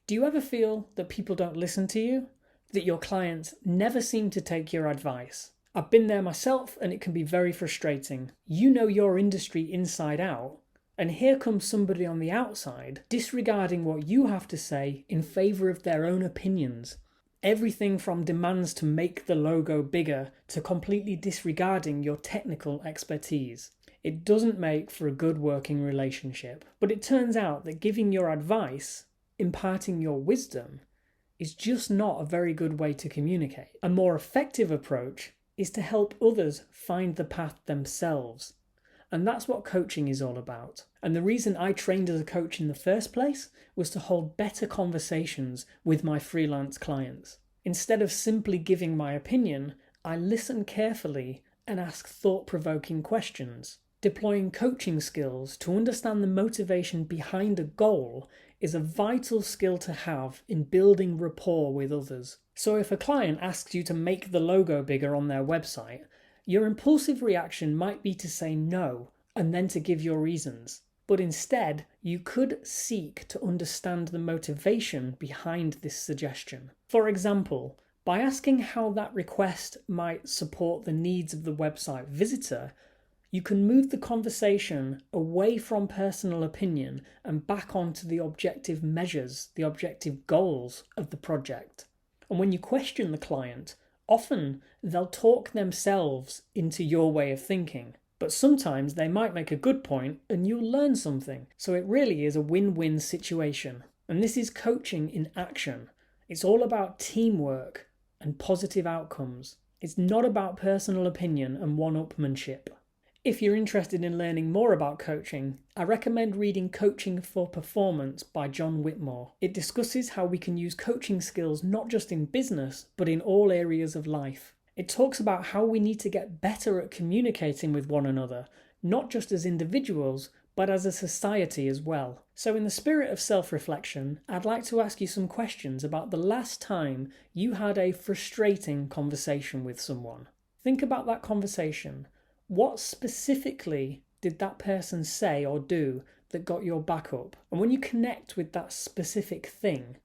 Do you ever feel that people don't listen to you? That your clients never seem to take your advice? I've been there myself and it can be very frustrating. You know your industry inside out, and here comes somebody on the outside disregarding what you have to say in favour of their own opinions. Everything from demands to make the logo bigger to completely disregarding your technical expertise. It doesn't make for a good working relationship. But it turns out that giving your advice, imparting your wisdom, is just not a very good way to communicate. A more effective approach is to help others find the path themselves. And that's what coaching is all about. And the reason I trained as a coach in the first place was to hold better conversations with my freelance clients. Instead of simply giving my opinion, I listen carefully and ask thought-provoking questions. Deploying coaching skills to understand the motivation behind a goal is a vital skill to have in building rapport with others. So if a client asks you to make the logo bigger on their website, your impulsive reaction might be to say no and then to give your reasons. But instead, you could seek to understand the motivation behind this suggestion. For example, by asking how that request might support the needs of the website visitor, you can move the conversation away from personal opinion and back onto the objective measures, the objective goals of the project. And when you question the client, often they'll talk themselves into your way of thinking. But sometimes they might make a good point and you'll learn something. So it really is a win-win situation. And this is coaching in action. It's all about teamwork and positive outcomes. It's not about personal opinion and one-upmanship. If you're interested in learning more about coaching, I recommend reading Coaching for Performance by John Whitmore. It discusses how we can use coaching skills not just in business, but in all areas of life. It talks about how we need to get better at communicating with one another, not just as individuals, but as a society as well. So in the spirit of self-reflection, I'd like to ask you some questions about the last time you had a frustrating conversation with someone. Think about that conversation. What specifically did that person say or do that got your back up? And when you connect with that specific thing,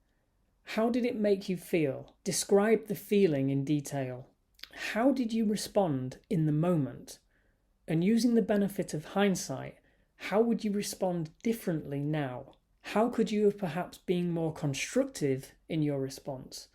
how did it make you feel? Describe the feeling in detail. How did you respond in the moment? And using the benefit of hindsight, how would you respond differently now? How could you have perhaps been more constructive in your response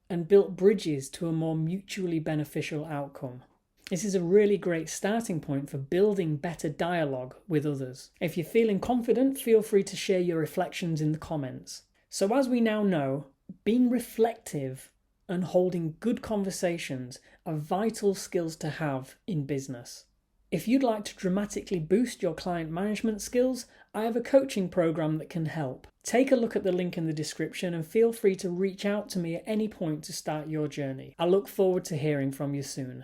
and built bridges to a more mutually beneficial outcome? This is a really great starting point for building better dialogue with others. If you're feeling confident, feel free to share your reflections in the comments. So as we now know, being reflective and holding good conversations are vital skills to have in business. If you'd like to dramatically boost your client management skills, I have a coaching program that can help. Take a look at the link in the description and feel free to reach out to me at any point to start your journey. I look forward to hearing from you soon.